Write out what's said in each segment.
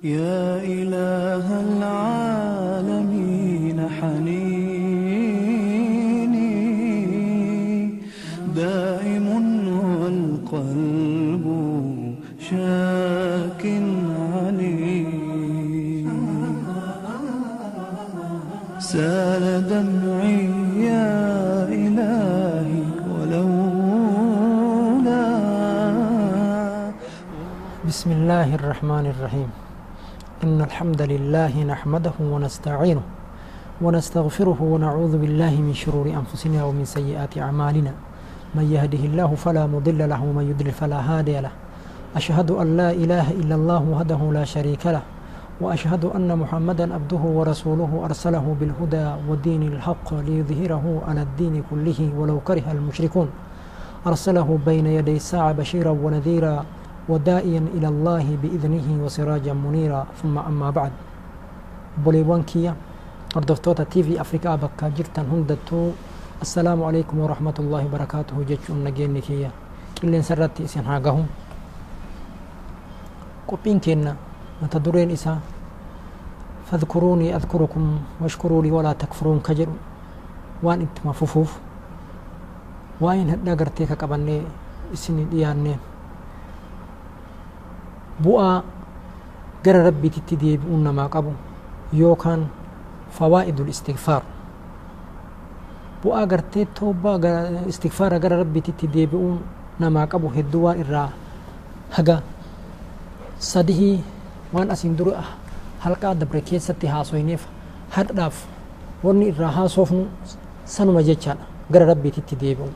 يا إله العالمين حنيني دائم والقلب شاك عليم سال دمعي يا إلهي ولولا. بسم الله الرحمن الرحيم. إن الحمد لله نحمده ونستعينه ونستغفره ونعوذ بالله من شرور أنفسنا ومن سيئات أعمالنا. من يهده الله فلا مضل له ومن يضلل فلا هادي له. أشهد أن لا إله إلا الله وحده لا شريك له وأشهد أن محمدا عبده ورسوله أرسله بالهدى ودين الحق ليظهره على الدين كله ولو كره المشركون. أرسله بين يدي الساعة بشيرا ونذيرا ودائيا إلى الله بإذنه وسراجا منيرا. ثم أما بعد. بوليوان كيا هردفتوتا تي في أفريقيا بكا جرتان هندتو. السلام عليكم ورحمة الله وبركاته. جيتشون نجيني كيا كلين سرت إسان هاقهم قبين كينا متدورين إسا فاذكروني أذكركم واشكروا لي ولا تكفرون كجر وان انت مففوف وين هدنا قرتيك قبني إسني دياني bu'aa gara rabbiititti deebi'uun namaa qabu yookaan fawaa'idul istigfaar bu'aa gartee toobaa istigfaara gara rabbiititti deebi'uun namaa qabu hedduu waan irraa haga sadihii waan asiin dura halqaa dabre keessatti haasoyneef hadhaaf wanni irraa haasoofnu sanuma jechaadha. gara rabbiititti deebi'u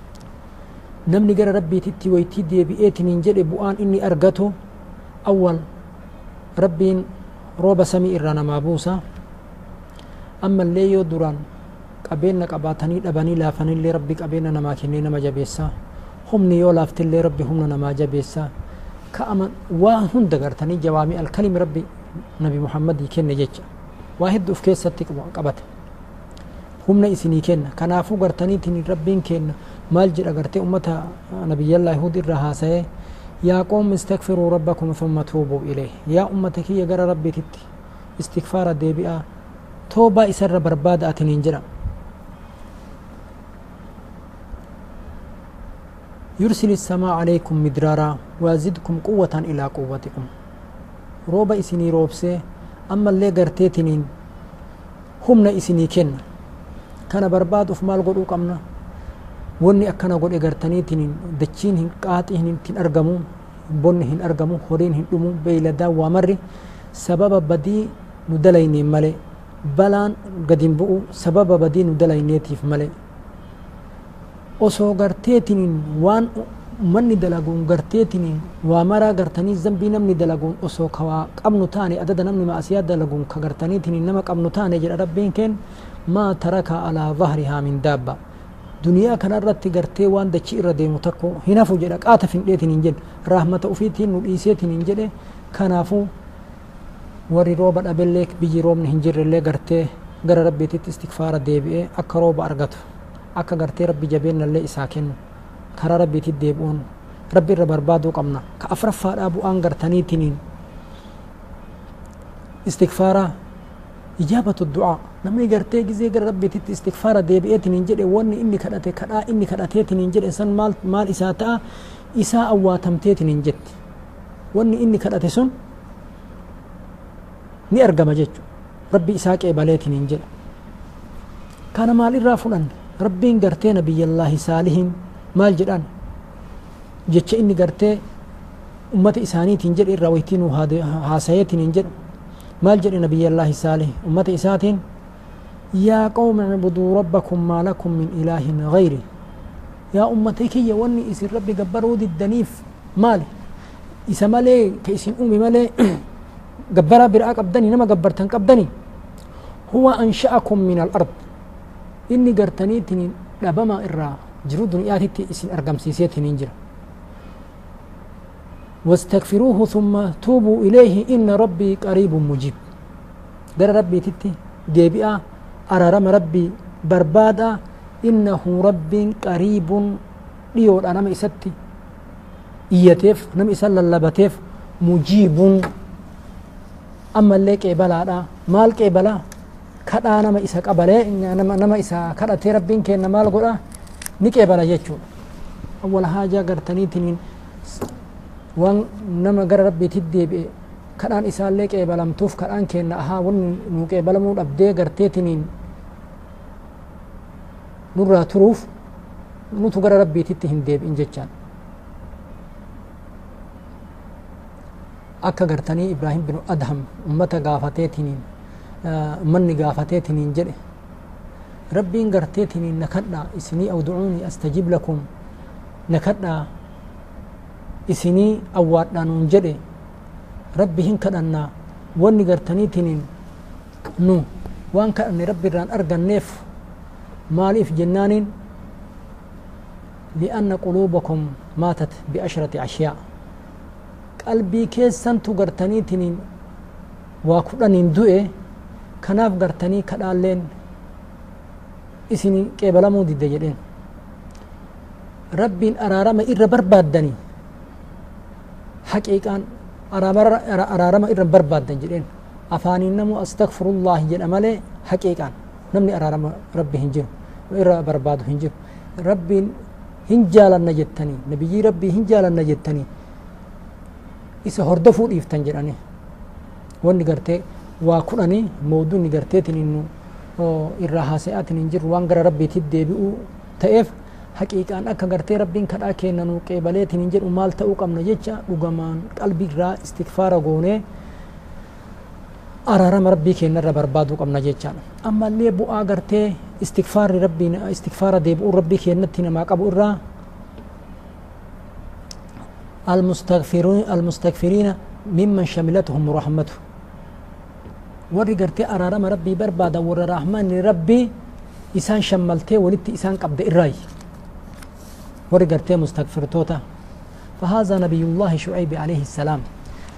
namni gara rabbiititti waytii deebi'eetiniin jedhe bu'aan inni argatu أول ربين روب سمي إرانا مابوسا. أما اللي يدران قبيلنا قباتني لبني لافني اللي ربي قبيلنا نماكنين نما جبيسا هم نيو لافت اللي ربي هم نما جبيسا كأما واهن دقرتني جوامي الكلم ربي نبي محمد يكن جيتش واحد في كيسة قبت هم نيسني كن كنافو قرتني تني ربين كن مالجر قرتي أمتها نبي الله يهود الرهاسة يا قوم استغفروا ربكم ثم توبوا إليه. يا أمتك يا جرى ربي تتي استغفار ديبئة توبة إسر برباد أتنين جرى. يرسل السماء عليكم مدرارا وازدكم قوة إلى قوتكم. روبا إسني روبسي أما اللي قرتيتنين همنا إسني كن كان برباد في مال قلوك أمنا wanni akkana godhe gartaniitiin dachiin hin qaaxii hin argamu bonni hin argamu horiin hin dhumu beeyladaa waa marri sababa badii nu dalayneen male balaan gadin bu'u sababa badii nu dalayneetiif male osoo garteetiin waan manni dalaguun garteetiin waa maraa gartanii zambii namni dalaguun osoo kawaa qabnu taane adada namni maasiyaa dalaguun ka gartaniitiin nama qabnu taane jedha rabbiin keen maa taraka alaa dhahrihaa min daabba. duniyaa kanarratti gartee waan dachii irra deemu takko hinafu jedha qaata findheetiin hin jedhe rahmata ufiitiin nu dhiiseetiin hin jedhe kanaafuu warri rooba dhabellee biyyi roobni hin jirrellee gartee gara rabbiititti istigfaara deebi'ee akka rooba argatu akka gartee rabbi jabeennallee isaa kennu karaa rabbiititti deebi'uun rabbi irra barbaaduu qabna. ka afraffaadhaa bu'aan gartaniitiin istigfaara إجابة الدعاء نمني قرتي جزء قر ربي تت استغفار ديبئتين إنجد واني إني كدأت كدا إني كدأتين إنجد إنسان مال إساءة إساءة واتمتين إنجد واني إني كدأت سن ني أرقم جيج ربي إساءة إباليتين إنجد كان مال الرافلان ربي قرتي نبي الله صالحين مال جدان جيج إني قرتي أمة إساني تنجد إرويتين وهاسيتين إنجد مال جل نبي الله صالح أمة إساتين يا قوم اعبدوا ربكم ما لكم من إله غيري. يا أمتك يا وني إسر ربي قبروا دي الدنيف مالي إسا مالي كيسين أمي مالي قبرا برأك أبدني نما قبرتن قبدني هو أنشأكم من الأرض إني قرتني تنين لبما إرى جرود دنياتي إسن أرقم سيسيتي ننجر واستغفروه ثم توبوا إليه إن ربي قريب مجيب. در ربي تتي ديبئة أرارم ربي بربادة إنه ربي قريب ليود أنا ما إستي إيتف نم إسال اللبتف مجيب ammallee qeebalaadha. Maal qeebalaa? Kadhaa nama isa qabalee nama isa kadhatee rabbiin kenna maal godha? Ni qeebala jechuudha. Awwal haajaa gartaniitiin waan nama gara rabbiitti deebi'e kadhaan isaallee qeebalamtuuf kadhaan kenna ahaa wanni nu qeebalamuu dhabdee garteetiin nurraa turuuf nutu gara rabbiitti hin deebi'in jechaan. Akka gartanii Ibraahim bin Adham ummata gaafateetiin ummanni gaafateetiin jedhe rabbiin garteetiin nakadhaa isinii awdu'uuni astajib lakum nakadhaa isinii awwaadhaanuun jedhe rabbi hin kadhannaa wanni gartaniitiin nu waan kadhanne rabbi irraan arganneef maaliif jennaaniin li'anna quluubakum maatat bi'ashrati ashyaa qalbii keessantu gartaniitiin waa kudhaniin du'e kanaaf gartanii kadhaalleen isinii qeebalamuu didde jedheen rabbiin araarama irra barbaaddanii haqiiqaan araarama irra barbaaddan jedheen afaaniin namu astagfirullaah jedha malee haqiiqaan namni araarama rabbi hin jiru irra barbaadu hin jiru rabbiin hin jaalanna jettanii nabiyyii rabbii hin jaalanna jettanii isa hordofuu dhiiftan jedhani wanni gartee waa kudhanii mawduunni garteetiin innu irraa haasayatiin hin jiru waan gara rabbiitti deebi'uu ta'eef haqiiqaan akka gartee rabbiin kadhaa kennanu qeebaleetiin hin jedhu maal ta'uu qabna jecha dhugamaan qalbii irraa istikfaara goonee araarama rabbii kennarra barbaaduu qabna jechaan ammallee bu'aa gartee istikfaarri rabbiin istikfaara deebi'uu rabbii kennatti namaa qabu irraa المستغفرين ممن شملتهم رحمته warri gartee araarama rabbii barbaadan warra rahmanni rabbii isaan shammaltee walitti isaan qabde irraayi warri gartee mustagfirtoota فهذا نبي الله شعيب عليه السلام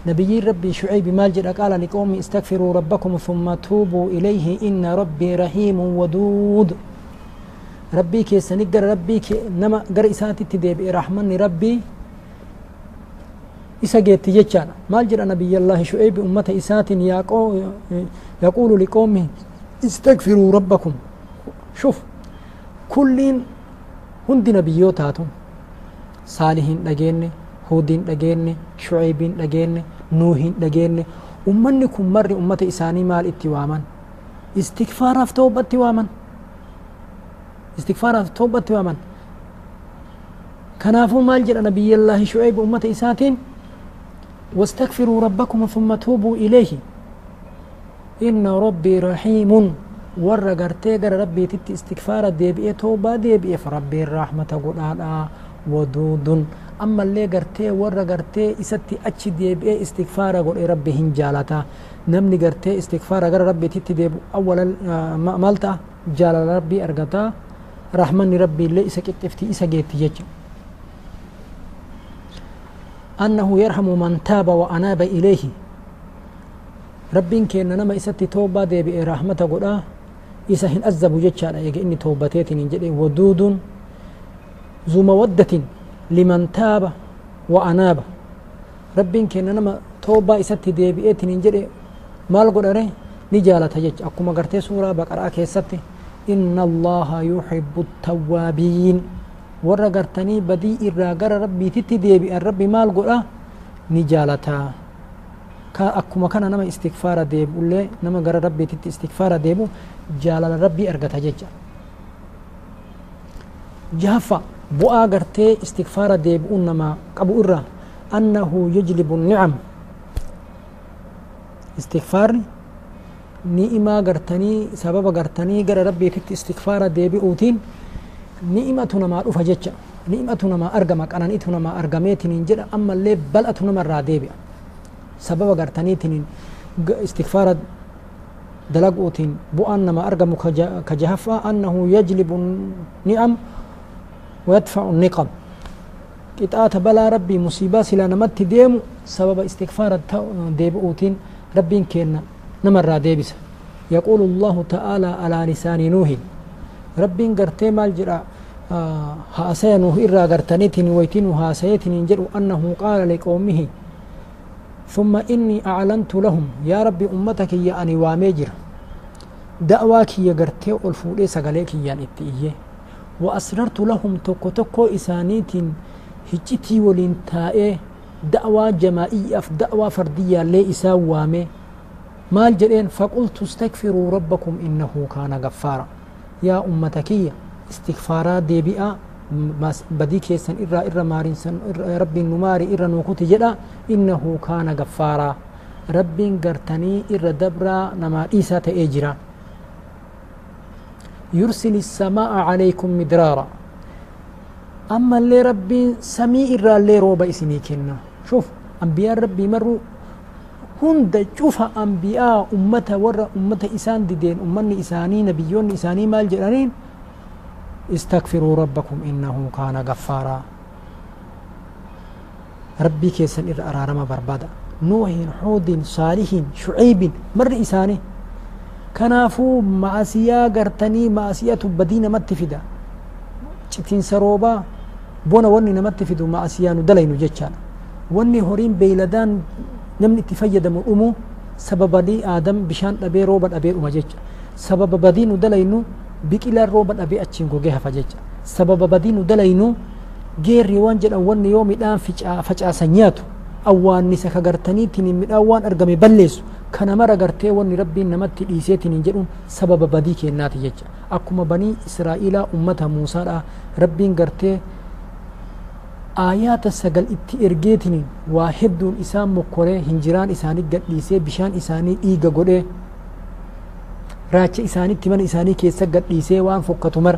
نبي ربي شعيب مال جد قال لقوم استغفروا ربكم ثم توبوا إليه إن ربي رحيم ودود ربي كي سنقر ربي كي نما قر إساتي تديب رحمن ربي إسا جيت جيتشانا مال جرى نبي الله شعيب أمة إسات يقول لقومه استغفروا ربكم شوف كلين هند نبيوتاتهم صالحين لجين هودين لجين شعيبين لجين نوحين لجين أمنكم مر أمة إساني مال اتواما استغفار توبة اتواما استغفار توبة اتواما كنافو مال جرى نبي الله شعيب أمة إساتين واستغفروا ربكم ثم توبوا إليه إن ربي رحيم ورقرتي قر ربي تتي استغفار ديبئة توبة ديبئة فربي الرحمة قلنا ودود أما اللي قرتي ورقرتي إستي أتش ديبئة استغفار قل ربي هنجالتا نمني قرتي استغفار قر ربي تتي ديب أولا مالتا جال ربي أرقتا رحمن ربي اللي إسا كتفتي إسا جيتي يجي أنه يرحم من تاب وأناب إليه ربين كأن نما إساتي توبة دي برحمة قدا إسا هن أزب جتشا يجي إني توبتين ينجد ودود ذو مودة لمن تاب وأناب ربين كأن نما توبة إساتي دي بإيتين ينجد مال قدا نجالة جتش أكما قرتي سورة بقرأ كيستي إن الله يحب التوابين warra gartanii badii irraa gara rabbiititti deebi'an rabbi maal godha ni jaalataa akkuma kana nama istikfaara deebi'ullee nama gara rabbiititti istikfaara deebi'u jaalala rabbii argata jecha jahaffa bu'aa gartee istikfaara deebi'uun nama qabu irraa annahu yajlibu ni'am istikfaarri ni'imaa gartanii sababa gartanii gara rabbiititti istikfaara deebi'uutiin ni'imatu namaa dhufa jecha ni'imatu namaa argama qananiitu namaa argameetiniin jedha ammallee bal'atu namarraa deebi'a sababa gartaniitiniin istikfaara dalaguutiin bu'aan namaa argamu ka jahaffaa annahu yajlibu ni'am wayadfa'u niqam qixaata balaa rabbii musiibaa silaa namatti deemu sababa istikfaara deebi'uutiin rabbiin kenna namarraa deebisa yaquulu allahu ta'aalaa alaa lisaani nuuhin ربين قرتي مال جرا هاسينه إرى قرتنيتني ويتين هاسيتني جروا أنه قال لقومه ثم إني أعلنت لهم يا ربي أمتك يا أني واميجر دعواك يا قرتي والفولي سقليك يا إتئيه وأسررت لهم توكو توكو إسانيت هجتي ولنتائي دعوة جماعية دعوة فردية لي إسا وامي مال جرين فقلت استغفروا ربكم إنه كان غفارا يا أمتك استغفارا ديبئا بدي كيسن إرى مارين سن ربي نماري إرى نوكوتي جدا إنه كان غفارا ربي قرتني إرى دبرا نما إيسا تأجرا يرسل السماء عليكم مدرارا أما اللي ربي سمي إرى اللي روبا إسني كنا شوف أنبياء ربي مروا هند شوف أنبياء أمته ورا أمته إسان دين أمني إساني نبيون إساني مال جرانين استغفروا ربكم إنه كان غفارا ربي كيسن إر أرارما بربادا نوح حود صالح شعيب مر إساني كنافو معسيا قرتني معسيا تبدين متفدا چتين سروبا بونا وني نمتفدو معسيا ندلين جتشان وني هورين بيلدان نمني تفيد من أمو سبب لي آدم بشان أبي روبا أبي أمجج سبب بدين ندلينو بكلا روبا أبي أتشنكو جيها فجج سبب بدين ندلينو غير روان جل أول يوم الآن فجأة سنياتو أوان نسك قرتني تني من أوان أرقمي بلسو كان مرة قرتي وني ربي نمت إيسيتي ننجلون سبب بديك الناتي جج أكما بني إسرائيل أمتها موسى ربي قرتي آيات السجل إرجيتني واحد إسام مقرة هنجران إساني قد ليسي بشان إساني إيجا قده راج إساني تمن إساني كيسا قد ليسي وان فكتو مر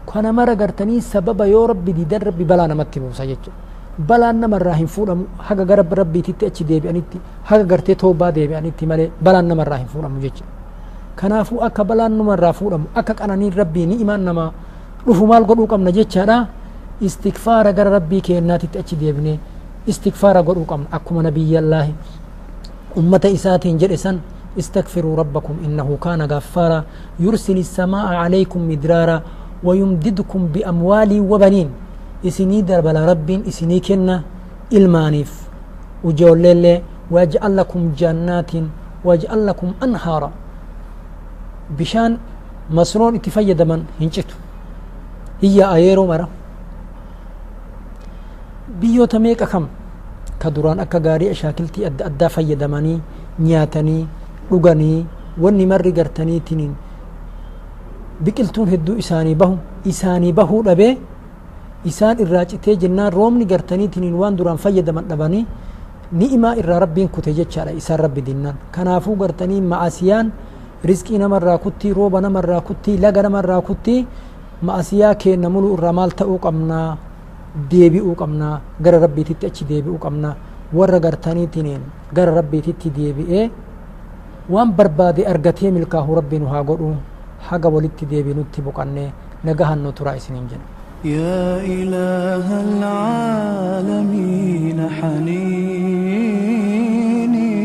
كان مرة قرتني سبب يا ربي دي در ربي بلا نمتي موسى جج بلا نمر راهن فورم حقا قرب ربي تتأتي ديبي أنيتي حقا قرتي توبا ديبي أنيتي مالي بلا نمر راهن فورم جج كنافو أكا بلا نمر را فورم أكا أناني ربي ني إيمان نما رفو مال قدو قم نجج استغفار غير ربي كيناتي تأتي ديبني استغفار قرؤكم أكما نبي الله أمة إساتين جرسا استغفروا ربكم إنه كان غفارا يرسل السماء عليكم مدرارا ويمددكم بأموال وبنين إسني دربل رب إسني كنا المانيف وجول لله ويجعل لكم جنات ويجعل لكم أنهارا بشان مسرون اتفيد من هنجتو هي آيرو مرة biyyoota meeqa kam ka duraan akka gaarii ashaakiltii adda addaa fayyadamanii nyaatanii dhuganii wanni marri gartaniitiin biqiltuun hedduu isaanii bahuu dhabee isaan irraa citee jennaan roobni gartaniitiin waan duraan fayyadaman dhabanii ni'imaa irraa rabbiin kute jechaadha isaan rabbi dinnaan kanaafuu gartanii ma'asiyaan rizqii namarraa kuttii rooba namarraa kuttii laga namarraa kuttii ma'asiyaa keenna muluu irraa maal ta'uu qabnaa deebi'uu qabnaa gara rabbiititti achi deebi'uu qabnaa warra gartaniitiin gara rabbiititti deebi'ee waan barbaade argatee milkaa'u rabbiin haa godhu haga walitti deebinutti boqannee nagahan nu turaa isiniin jenna يا إله العالمين حنين